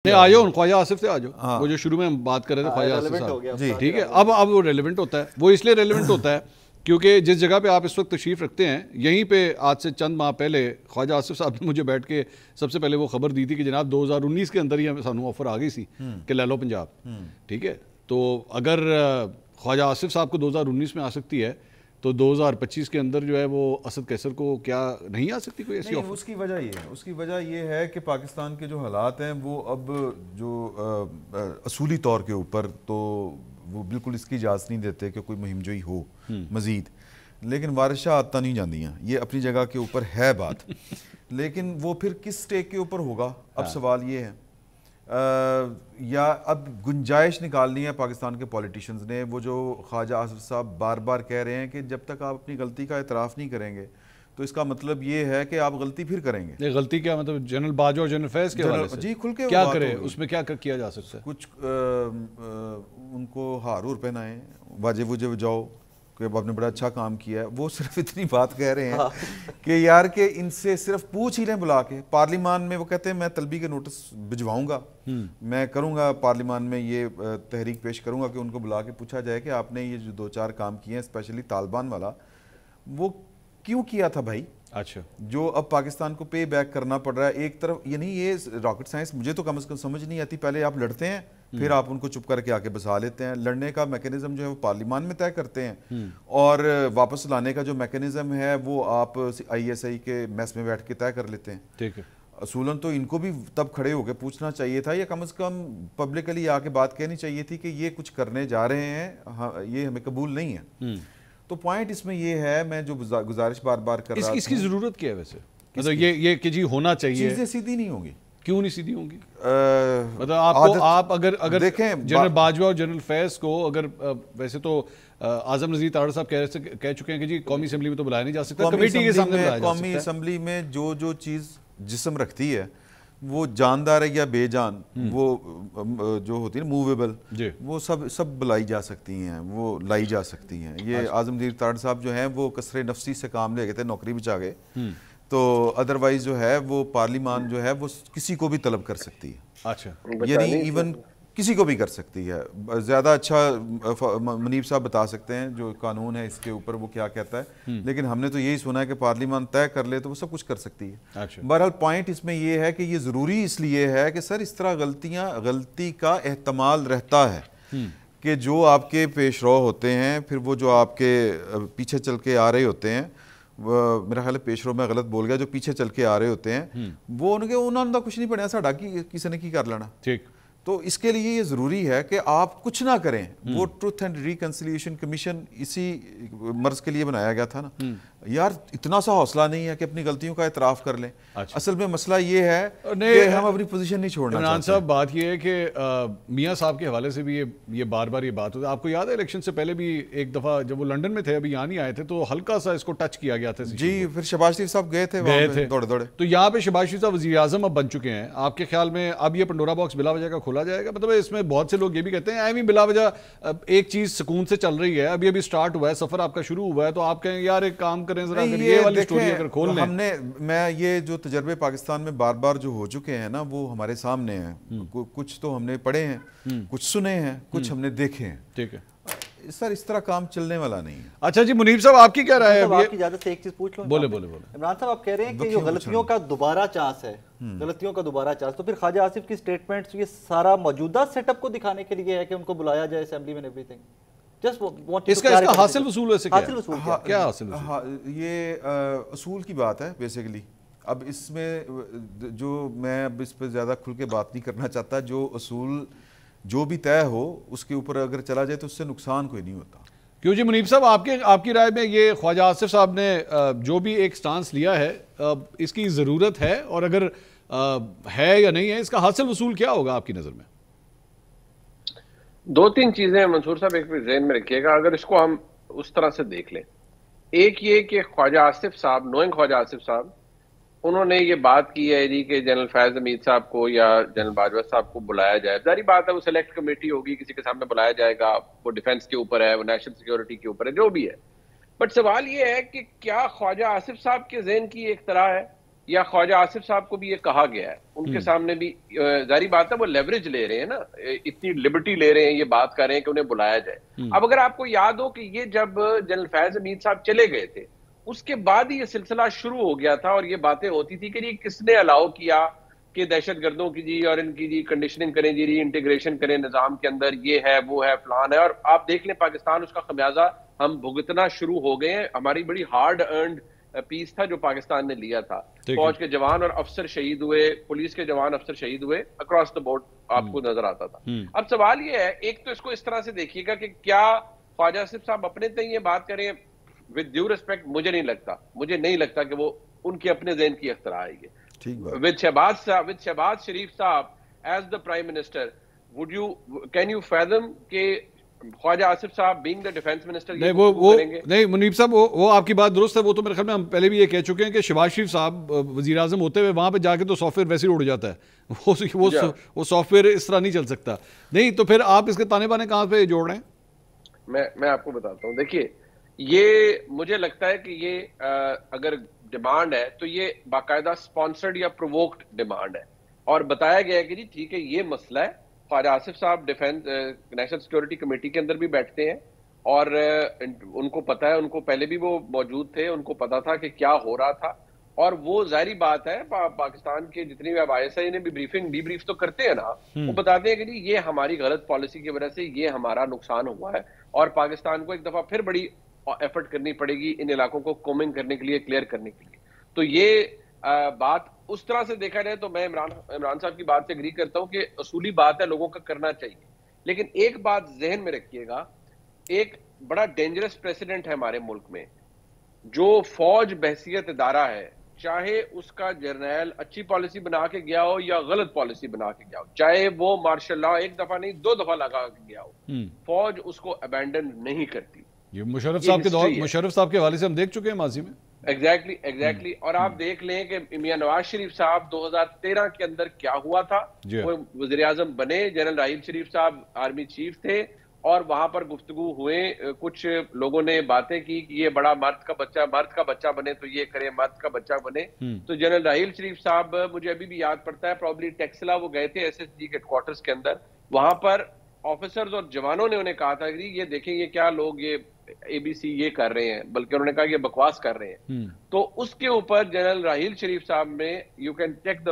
آ جاؤ خواجہ آصف سے آ جاؤ. وہ جو شروع میں ہم بات کر رہے تھے خواجہ آصف صاحب, ٹھیک ہے, اب وہ ریلیونٹ ہوتا ہے. وہ اس لیے ریلیونٹ ہوتا ہے کیونکہ جس جگہ پہ آپ اس وقت تشریف رکھتے ہیں, یہیں پہ آج سے چند ماہ پہلے خواجہ آصف صاحب نے مجھے بیٹھ کے سب سے پہلے وہ خبر دی تھی کہ جناب 2019 کے اندر ہی سانوں آفر آ گئی سی کہ لے لو پنجاب. ٹھیک ہے, تو اگر خواجہ آصف صاحب کو 2019 میں آ سکتی ہے تو 2025 کے اندر جو ہے وہ اسد قیصر کو کیا نہیں آ سکتی کوئی ایسی آفر؟ اس کی وجہ یہ ہے کہ پاکستان کے جو حالات ہیں وہ اب جو اصولی طور کے اوپر تو وہ بالکل اس کی اجازت نہیں دیتے کہ کوئی مہم جوئی ہو مزید, لیکن وارث شاہ آتا نہیں جاندیاں, یہ اپنی جگہ کے اوپر ہے بات, لیکن وہ پھر کس سٹیک کے اوپر ہوگا اب سوال یہ ہے. یا اب گنجائش نکالنی ہے پاکستان کے پولیٹیشنز نے, وہ جو خواجہ آصف صاحب بار بار کہہ رہے ہیں کہ جب تک آپ اپنی غلطی کا اعتراف نہیں کریں گے تو اس کا مطلب یہ ہے کہ آپ غلطی پھر کریں گے. غلطی کیا مطلب؟ جنرل باجوہ اور جنرل فیض کے حوالے سے جی کھل کے کیا کرے, اس میں کیا کیا جا سکتا ہے؟ کچھ ان کو ہارور پہنائیں, واجے وجے بجاؤ کہ آپ نے بڑا اچھا کام کیا ہے. وہ صرف اتنی بات کہہ رہے ہیں کہ یار کہ ان سے صرف پوچھ ہی لیں بلا کے پارلیمان میں. وہ کہتے ہیں میں طلبی کے نوٹس بھجواؤں گا, میں کروں گا پارلیمان میں یہ تحریک پیش کروں گا کہ ان کو بلا کے پوچھا جائے کہ آپ نے یہ جو 2-4 کام کیے ہیں اسپیشلی طالبان والا, وہ کیوں کیا تھا بھائی؟ اچھا, جو اب پاکستان کو پے بیک کرنا پڑ رہا ہے ایک طرف. یعنی یہ راکٹ سائنس مجھے تو کم از کم سمجھ نہیں آتی. پہلے آپ لڑتے ہیں پھر آپ ان کو چپ کر کے آ کے بسا لیتے ہیں. لڑنے کا میکینزم جو ہے وہ پارلیمان میں طے کرتے ہیں, اور واپس لانے کا جو میکینزم ہے وہ آپ ISI کے میس میں بیٹھ کے طے کر لیتے ہیں. ٹھیک ہے, اصولاً تو ان کو بھی تب کھڑے ہو کے پوچھنا چاہیے تھا, یا کم از کم پبلکلی آ کے بات کہنی چاہیے تھی کہ یہ کچھ کرنے جا رہے ہیں, یہ ہمیں قبول نہیں ہے. تو پوائنٹ اس میں یہ ہے, میں جو گزارش بار بار کر رہا تھا, اس کی ضرورت کیا ہے ویسے؟ مطلب یہ کہ جی ہونا چاہیے, چیزیں سیدھی نہیں ہوں گی. کیوں نہیں سیدھی ہوں گی؟ مطلب آپ اگر دیکھیں جنرل باجوہ اور جنرل فیض کو اگر ویسے تو اعظم نذیر تاڑ صاحب کہہ چکے ہیں کہ جی قومی اسمبلی میں تو بلایا نہیں جا سکتا, کمیٹی کے سامنے بلایا جا سکتا ہے. قومی اسمبلی میں جو چیز جسم رکھتی ہے وہ جاندار ہے یا بے جان, وہ جو ہوتی ہے نا موویبل, وہ سب بلائی جا سکتی ہیں, وہ لائی جا سکتی ہیں. یہ اعظم نذیر تاڑ صاحب جو ہیں وہ کسرِ نفسی سے کام لے گئے تھے, نوکری بچا گئے, تو ادروائز جو ہے وہ پارلیمان جو ہے وہ کسی کو بھی طلب کر سکتی ہے. اچھا, یعنی ایون کسی کو بھی کر سکتی ہے. زیادہ اچھا منیب صاحب بتا سکتے ہیں جو قانون ہے اس کے اوپر وہ کیا کہتا ہے, لیکن ہم نے تو یہی سنا ہے کہ پارلیمان طے کر لے تو وہ سب کچھ کر سکتی ہے. بہرحال پوائنٹ اس میں یہ ہے کہ یہ ضروری اس لیے ہے کہ سر اس طرح غلطی کا احتمال رہتا ہے کہ جو آپ کے پیش رو ہوتے ہیں, پھر وہ جو آپ کے پیچھے چل کے آ رہے ہوتے ہیں, میرا خیال ہے پیش رو میں غلط بول گیا, جو پیچھے چل کے آ رہے ہوتے ہیں وہ انہوں نے کچھ نہیں پڑھا, ساڈا کسی نے کی کر لینا. ٹھیک, تو اس کے لیے یہ ضروری ہے کہ آپ کچھ نہ کریں. وہ ٹروتھ اینڈ ریکنسیلیشن کمیشن اسی مرض کے لیے بنایا گیا تھا نا یار. اتنا سا حوصلہ نہیں ہے کہ اپنی غلطیوں کا اعتراف کر لیں. اصل میں مسئلہ یہ ہے کہ ہم اپنی پوزیشن نہیں چھوڑنا چاہتے. عمران صاحب بات یہ ہے کہ میاں صاحب کے حوالے سے بھی یہ بار بار یہ بات ہوتی ہے. آپ کو یاد ہے الیکشن سے پہلے بھی ایک دفعہ جب وہ لنڈن میں تھے, ابھی یہاں نہیں آئے تھے, تو ہلکا سا اس کو ٹچ کیا گیا تھا. جی, پھر شہباز شریف صاحب گئے تھے دوڑے. تو یہاں پہ شہباز شریف صاحب وزیر اعظم اب بن چکے ہیں. آپ کے خیال میں اب یہ پنڈورا باکس بلا وجہ کا کھولا جائے گا؟ مطلب اس میں بہت سے لوگ یہ بھی کہتے ہیں ایویں بلا وجہ ایک چیز سکون سے چل رہی ہے, ابھی سٹارٹ ہوا ہے, سفر آپ کا شروع ہوا ہے, تو آپ کہیں یار ایک کام کریں ذرا, یہ والی سٹوری اگر کھول لیں. میں یہ جو تجربے پاکستان میں بار بار جو ہو چکے ہیں نا وہ ہمارے سامنے ہیں. کچھ تو ہم نے پڑھے ہیں, کچھ سنے ہیں, کچھ ہم نے دیکھے ہیں. ٹھیک ہے سر, اس طرح کام چلنے والا نہیں ہے. اچھا جی, منیب صاحب آپ کی کیا رائے ہے؟ آپ کی اجازت سے ایک چیز پوچھ لوں. بولے. عمران صاحب آپ کہہ رہے ہیں کہ جو غلطیوں کا دوبارہ چانس ہے, تو پھر خواجہ آصف کی سٹیٹمنٹس یہ سارا موجودہ سیٹ اپ کو دکھانے کے لیے ہے کہ ان کو بلایا جائے اسمبلی میں, ایوری تھنگ. اس کا حاصل وصول ویسے کیا حاصل وصول؟ یہ اصول کی بات ہے بیسیکلی. اب اس میں جو میں اب اس پہ زیادہ کھل کے بات نہیں کرنا چاہتا. جو اصول جو بھی طے ہو اس کے اوپر اگر چلا جائے تو اس سے نقصان کوئی نہیں ہوتا. کیوں جی منیب صاحب, آپ کی رائے میں یہ خواجہ آصف صاحب نے جو بھی ایک سٹانس لیا ہے, اس کی ضرورت ہے, اور اگر ہے یا نہیں ہے, اس کا حاصل وصول کیا ہوگا آپ کی نظر میں؟ 2-3 چیزیں منصور صاحب ایک ذہن میں رکھیے گا اگر اس کو ہم اس طرح سے دیکھ لیں. ایک یہ کہ خواجہ آصف صاحب, نوئنگ خواجہ آصف صاحب, انہوں نے یہ بات کی ہے جی کہ جنرل فیض حمید صاحب کو یا جنرل باجوہ صاحب کو بلایا جائے. ظاہری بات ہے وہ سلیکٹ کمیٹی ہوگی, کسی کے سامنے بلایا جائے گا, وہ ڈیفنس کے اوپر ہے, وہ نیشنل سیکیورٹی کے اوپر ہے, جو بھی ہے. بٹ سوال یہ ہے کہ کیا خواجہ آصف صاحب کے ذہن کی ایک طرح ہے یا خواجہ آصف صاحب کو بھی یہ کہا گیا ہے, ان کے سامنے بھی ظاہری بات ہے وہ لیوریج لے رہے ہیں نا, اتنی لبرٹی لے رہے ہیں, یہ بات کر رہے ہیں کہ انہیں بلایا جائے. اب اگر آپ کو یاد ہو کہ یہ جب جنرل فیض حمید صاحب چلے گئے تھے اس کے بعد ہی یہ سلسلہ شروع ہو گیا تھا, اور یہ باتیں ہوتی تھی کہ یہ کس نے الاؤ کیا کہ دہشت گردوں کی جی اور ان کی جی کنڈیشننگ کریں, جی ری انٹیگریشن کریں نظام کے اندر, یہ ہے وہ ہے فلان ہے. اور آپ دیکھ لیں پاکستان اس کا خمیازہ ہم بھگتنا شروع ہو گئے ہیں. ہماری بڑی ہارڈ ارنڈ پیس تھا جو پاکستان نے لیا تھا. فوج کے جوان اور افسر شہید ہوئے, پولیس کے جوان افسر شہید ہوئے, اکراس دا بورڈ آپ کو نظر آتا تھا. اب سوال یہ ہے, ایک تو اس کو اس طرح سے دیکھیے گا کہ کیا خواجہ آصف صاحب اپنے تئیں یہ بات کریں, ود ڈیو ریسپیکٹ مجھے نہیں لگتا کہ وہ ان کے اپنے ذہن کی اختراع ہے یہ. with شہباز شریف صاحب as the prime minister, can you fathom کہ خواجہ آصف صاحب being the defense minister نہیں منیب صاحب وہ آپ کی بات درست ہے. وہ تو میرے خیال میں ہم پہلے بھی یہ کہہ چکے ہیں کہ شہباز شریف صاحب وزیر اعظم ہوتے ہوئے وہاں پہ جا کے تو سافٹ ویئر ویسے ہی اڑ جاتا ہے, وہ سافٹ ویئر اس طرح نہیں چل سکتا. نہیں تو پھر آپ اس کے تانے بانے کہاں پہ جوڑ رہے ہیں؟ میں آپ کو بتاتا ہوں. دیکھیے یہ مجھے لگتا ہے کہ یہ اگر ڈیمانڈ ہے تو یہ باقاعدہ سپانسرڈ یا پرووکڈ ڈیمانڈ ہے, اور بتایا گیا ہے کہ جی ٹھیک ہے یہ مسئلہ ہے. خواجہ آصف صاحب ڈیفینس نیشنل سیکورٹی کمیٹی کے اندر بھی بیٹھتے ہیں, اور ان کو پتا ہے, ان کو پہلے بھی وہ موجود تھے, ان کو پتا تھا کہ کیا ہو رہا تھا. اور وہ ظاہری بات ہے پاکستان کے جتنی بھی اب آئی ایس آئی نے بھی ڈی بریف تو کرتے ہیں نا, وہ بتاتے ہیں کہ جی یہ ہماری غلط پالیسی کی وجہ سے یہ ہمارا نقصان ہوا ہے, اور پاکستان کو ایک دفعہ پھر بڑی ایفرٹ کرنی پڑے گی ان علاقوں کو کومنگ کرنے کے لیے, کلیئر کرنے کے لیے. تو یہ بات اس طرح سے دیکھا جائے تو میں عمران صاحب کی بات سے اگری کرتا ہوں کہ اصولی بات ہے, لوگوں کا کرنا چاہیے. لیکن ایک بات ذہن میں رکھیے گا, ایک بڑا ڈینجرس پریسیڈنٹ ہے ہمارے ملک میں, جو فوج بحیثیت ادارہ ہے, چاہے اس کا جرنیل اچھی پالیسی بنا کے گیا ہو یا غلط پالیسی بنا کے گیا ہو, چاہے وہ مارشل لاء ایک دفعہ نہیں 2 دفعہ لگا کے گیا ہو, فوج اس کو ابینڈن نہیں کرتی. یہ مشرف صاحب کے دور, مشرف صاحب کے حوالے سے ہم دیکھ چکے ہیں ماضی میں. ایگزیکٹلی. اور آپ دیکھ لیں کہ میاں نواز شریف صاحب 2013 کے اندر کیا ہوا تھا, وہ وزیر اعظم بنے, جنرل راحیل شریف صاحب آرمی چیف تھے, اور وہاں پر گفتگو ہوئے, کچھ لوگوں نے باتیں کی کہ یہ بڑا مرد کا بچہ بنے تو یہ کرے, مرد کا بچہ بنے. تو جنرل راحیل شریف صاحب, مجھے ابھی بھی یاد پڑتا ہے, پرابلی ٹیکسلا وہ گئے تھے ایس ایس جی کے ہیڈ کوارٹرز کے اندر, وہاں پر آفیسرز اور جوانوں نے انہیں کہا تھا کہ یہ دیکھیں یہ کیا لوگ یہ اے بی سی یہ کر رہے ہیں, بلکہ انہوں نے کہا یہ بکواس کر رہے ہیں. تو اس کے اوپر جنرل راحیل شریف صاحب نے, you can check the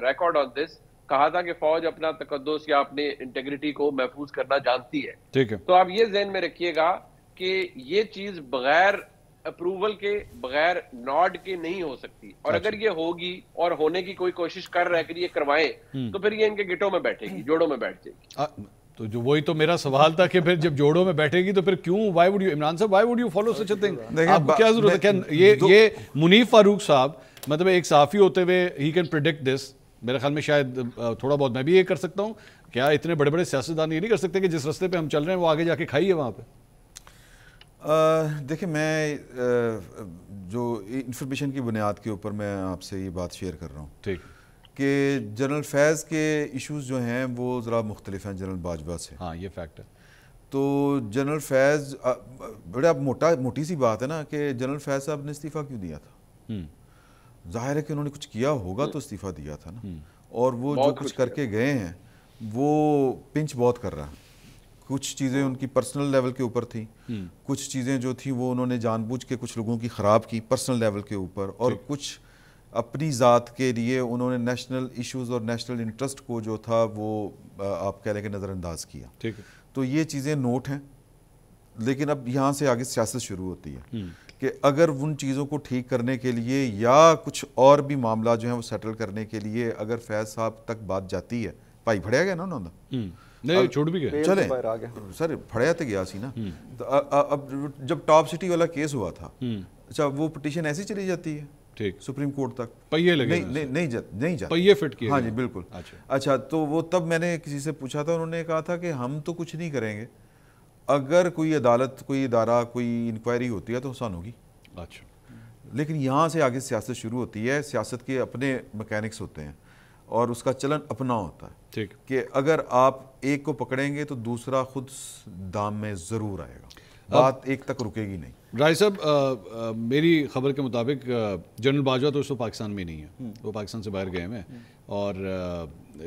record on this, کہا تھا کہ فوج اپنا تقدس یا اپنے انٹیگریٹی کو محفوظ کرنا جانتی ہے. ٹھیک ہے, تو آپ یہ ذہن میں رکھیے گا کہ یہ چیز بغیر اپروول کے, بغیر نوڈ کے نہیں ہو سکتی, اور اگر یہ ہوگی اور ہونے کی کوئی کوشش کر رہا ہے کہ یہ کروائیں, تو پھر یہ ان کے گٹوں میں بیٹھے گی, جوڑوں میں بیٹھ جائے گی. تو جو وہی تو میرا سوال تھا کہ پھر جب جوڑوں میں بیٹھے گی تو پھر کیوں, وائی وڈ یو, عمران صاحب Y would you follow such a thing, آپ کو کیا ضرورت ہے؟ یہ منیف فاروق صاحب مطلب ایک صحافی ہوتے ہوئے ہی کین پریڈکٹ دس, میرے خیال میں شاید تھوڑا بہت میں بھی یہ کر سکتا ہوں, کیا اتنے بڑے بڑے سیاستدان یہ نہیں کر سکتے کہ جس راستے پہ ہم چل رہے ہیں وہ آگے جا کے کھائیے وہاں پہ؟ دیکھیں میں جو انفارمیشن کی بنیاد کے اوپر میں آپ سے یہ بات شیئر کر رہا ہوں, ٹھیک, کہ جنرل فیض کے ایشوز جو ہیں وہ ذرا مختلف ہیں جنرل باجوہ سے. ہاں یہ فیکٹ ہے. تو جنرل فیض بڑا موٹی سی بات ہے نا کہ جنرل فیض صاحب نے استعفیٰ کیوں دیا تھا؟ ظاہر ہے کہ انہوں نے کچھ کیا ہوگا تو استعفیٰ دیا تھا نا, اور وہ جو کچھ کر کے گئے ہیں وہ پنچ بہت کر رہا ہے. کچھ چیزیں ان کی پرسنل لیول کے اوپر تھیں, کچھ چیزیں جو تھیں وہ انہوں نے جان بوجھ کے کچھ لوگوں کی خراب کی پرسنل لیول کے اوپر, اور کچھ اپنی ذات کے لیے انہوں نے نیشنل ایشوز اور نیشنل انٹرسٹ کو جو تھا وہ آپ کہہ لیں کہ نظر انداز کیا. تو یہ چیزیں نوٹ ہیں, لیکن اب یہاں سے آگے سیاست شروع ہوتی ہے کہ اگر ان چیزوں کو ٹھیک کرنے کے لیے یا کچھ اور بھی معاملات جو ہیں وہ سیٹل کرنے کے لیے اگر فیض صاحب تک بات جاتی ہے, بھائی پھڑیا گیا نا انہوں نے, چھوڑ بھی گئے, چلیں سر پھڑیا تو گیا سی نا. اب جب ٹاپ سٹی والا کیس ہوا تھا, اچھا وہ پٹیشن ایسی چلی جاتی ہے سپریم کورٹ تک, پہیے لگے, نہیں جاتا, پہیے فٹ کیے. ہاں جی بالکل. اچھا تو وہ تب میں نے کسی سے پوچھا تھا, انہوں نے کہا تھا کہ ہم تو کچھ نہیں کریں گے, اگر کوئی عدالت, کوئی ادارہ, کوئی انکوائری ہوتی ہے تو آسان ہوگی. اچھا, لیکن یہاں سے آگے سیاست شروع ہوتی ہے. سیاست کے اپنے میکینکس ہوتے ہیں اور اس کا چلن اپنا ہوتا ہے, کہ اگر آپ ایک کو پکڑیں گے تو دوسرا خود دام میں ضرور آئے گا. بات ایک تک رکے گی نہیں. رائی صاحب میری خبر کے مطابق جنرل باجوہ تو اس وقت پاکستان میں نہیں ہے, وہ پاکستان سے باہر گئے ہیں, اور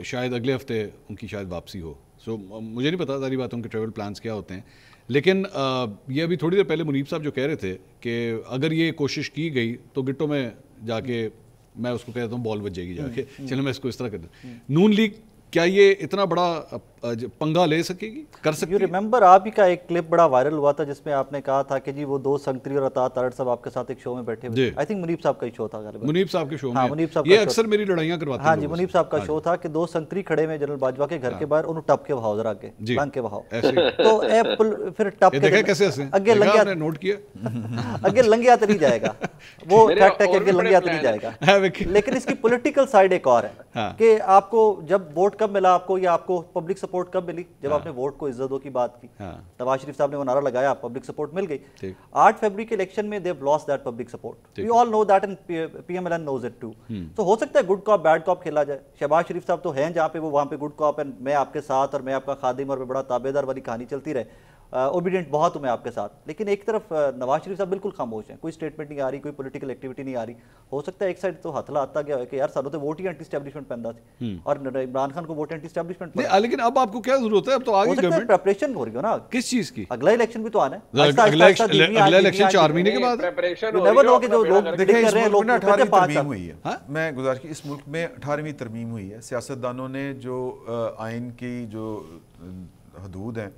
شاید اگلے ہفتے ان کی شاید واپسی ہو. سو مجھے نہیں پتا ساری بات ان کے ٹریول پلانس کیا ہوتے ہیں, لیکن یہ ابھی تھوڑی دیر پہلے منیب صاحب جو کہہ رہے تھے کہ اگر یہ کوشش کی گئی تو گٹوں میں جا کے میں اس کو کہتا ہوں بال بچ جائے گی جا کے, چلو میں اس کو اس طرح کر دوں. نون لیگ کیا یہ اتنا بڑا پنگا لے سکے گی, کر سکتی ہے؟ یو ریممبر آپ ہی کا ایک کلپ بڑا وائرل ہوا تھا جس میں آپ نے کہا تھا کہ جی وہ دو سنگتری اور عطا تارڑ صاحب آپ کے ساتھ ایک شو میں بیٹھے ہوئے, آئی تھنک منیب صاحب کا ہی شو تھا غالباً, منیب صاحب کے شو ہاں میں منیب صاحب یہ اکثر میری لڑائیاں کرواتے ہیں. ہاں جی منیب صاحب کا شو تھا کہ دو سنگتری کھڑے میں جنرل باجوہ کے گھر کے باہر, انہوں ٹپ کے بہاؤ ذرا کے بنک کے بہاؤ, تو پھر ٹپ کے دیکھا کیسے ہنسے, اگے لنگیا نوٹ کیا, اگے لنگیا تو نہیں جائے گا, وہ فیکٹ ہے کہ اگے لنگیا تو نہیں جائے گا, لیکن اس کی پولیٹیکل سائیڈ ایک اور ہے کہ آپ کو جب ووٹ کب ملا آپ کو, یا آپ کو پبلک سپورٹ کب ملی, جب آپ نے ووٹ کو عزت دو کی بات کی. نواز شریف صاحب نے وہ نعرہ لگایا, پبلک سپورٹ مل گئی. 8 فروری کے الیکشن میں they have lost that public support. We all know that and PMLN knows it too. تو ہو سکتا ہے گڈ کاپ بیڈ کاپ کھیلا جائے. شہباز شریف صاحب تو ہیں جہاں پہ وہ وہاں پہ گڈ کاپ ہے, میں آپ کے ساتھ اور میں آپ کا خادم اور میں بڑا تابعدار والی کہانی چلتی رہے, اوبیڈینٹ بہت ہوں میں آپ کے ساتھ. لیکن ایک طرف نواز شریف صاحب بالکل خاموش ہیں, کوئی اسٹیٹمنٹ نہیں آ رہی, کوئی پولیٹیکل ایکٹیویٹی نہیں آ رہی. ہو سکتا ہے ایک سائڈ تو ہاتھ لاتا گیا ہے کہ یار سانوں تو ووٹ ہی اینٹی اسٹیبلشمنٹ پہنتا تھی, اور عمران خان کو ووٹ اینٹی اسٹیبلشمنٹ پہنتا. لیکن اب آپ کو کیا ضرورت ہے, اب تو آگے گورنمنٹ پریپریشن ہو رہی ہو نا کس چیز کی, اگلا الیکشن بھی تو آنا ہے, اگلا الیکشن 4 مہینے کے بعد. میں گزارش کی, اس ملک میں 18ویں ترمیم ہوئی ہے, سیاستدانوں نے جو آئین کی جو حدود ہیں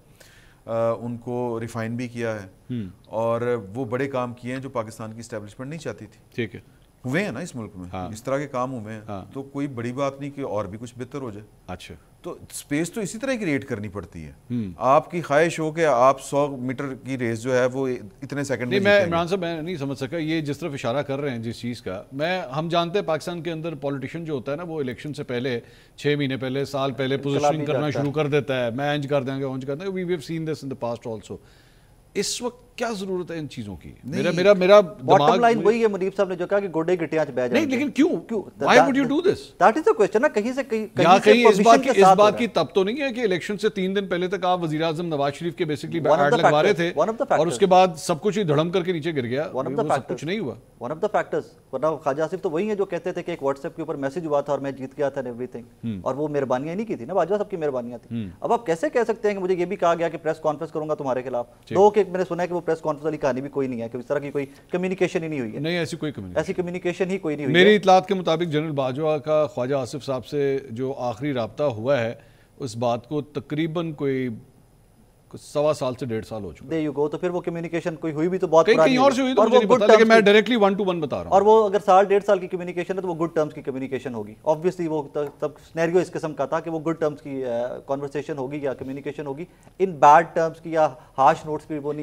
ان کو ریفائن بھی کیا ہے, اور وہ بڑے کام کیے ہیں جو پاکستان کی اسٹیبلشمنٹ نہیں چاہتی تھی. ٹھیک ہے, ہوئے ہیں نا اس ملک میں, اس طرح کے کام ہوئے ہیں, تو کوئی بڑی بات نہیں کہ اور بھی کچھ بہتر ہو جائے. اچھا, تو سپیس تو اسی طرح کریٹ کرنی پڑتی ہے. آپ کی خواہش ہو کہ آپ 100 میٹر کی ریس جو ہے وہ اتنے سیکنڈ میں عمران صاحب میں نہیں سمجھ سکا یہ جس طرف اشارہ کر رہے ہیں جس چیز کا. ہم جانتے ہیں پاکستان کے اندر پولیٹیشین جو ہوتا ہے نا, وہ الیکشن سے پہلے 6 مہینے پہلے, سال پہلے پوزیشننگ کرنا شروع کر دیتا ہے, میں انج کر دیں گے اونج کر دیں گے. We have seen this in the past also. اس وقت کیا ضرورت ہے ان چیزوں کی؟ میرا باٹم لائن وہی ہے منیب صاحب نے جو کہا کہ گوڈے گٹیاں چ بہ جائیں. نہیں لیکن کیوں Y would you do this? That is the question نا. کہیں سے کہیں اس بات کی تب تو نہیں ہے کہ الیکشن سے 3 دن پہلے تک آپ وزیر اعظم نواز شریف کے بیسکلی ایڈ لگوا رہے تھے اور اس کے بعد سب کچھ ہی دھڑم کر کے نیچے گر گیا, سب کچھ نہیں ہوا. ون آف دا فیکٹرز, ورنہ خواجہ آصف تو وہی ہیں جو کہتے تھے کہ ایک واٹس ایپ کے اوپر میسج ہوا تھا اور میں جیت گیا تھا ایوری تھنگ, اور وہ مہربانیاں نہیں کی تھی نا, باجوہ صاحب کی مہربانیاں تھیں. اب آپ کیسے کہہ سکتے ہیں کہ مجھے یہ بھی کہا گیا کہ پریس کانفرنس کروں گا تمہارے خلاف, تو کہ میں نے سنا ہے کہ وہ پریس کانفرنس والی کہانی بھی کوئی نہیں ہے, کہ اس طرح کی کوئی کمیونیکیشن ہی نہیں ہوئی ہے. نہیں, ایسی کمیونیکیشن ہی کوئی نہیں ہوئی. میری اطلاعات کے مطابق جنرل باجوہ کا خواجہ آصف صاحب سے جو آخری رابطہ ہوا ہے, اس بات کو تقریباً کوئی 1.25 سال سے 1.5 سال ہو چکا. دے یو گو, تو پھر وہ کمیونیکیشن کوئی ہوئی بھی تو بہت کہیں اور سے ہوئی تو مجھے نہیں پتا, لیکن میں ڈائریکٹلی 1 to 1 بتا رہا ہوں. اور وہ اگر 1.5 سال کی کمیونیکیشن ہے تو وہ گڈ ٹرمز کی کمیونیکیشن ہوگی. آبویسلی وہ تب سینیریو اس قسم کا تھا کہ وہ گڈ ٹرمز کی کانورسیشن ہوگی یا کمیونیکیشن ہوگی. ان بیڈ ٹرمز کی یا ہارش نوٹس پہ وہ نہیں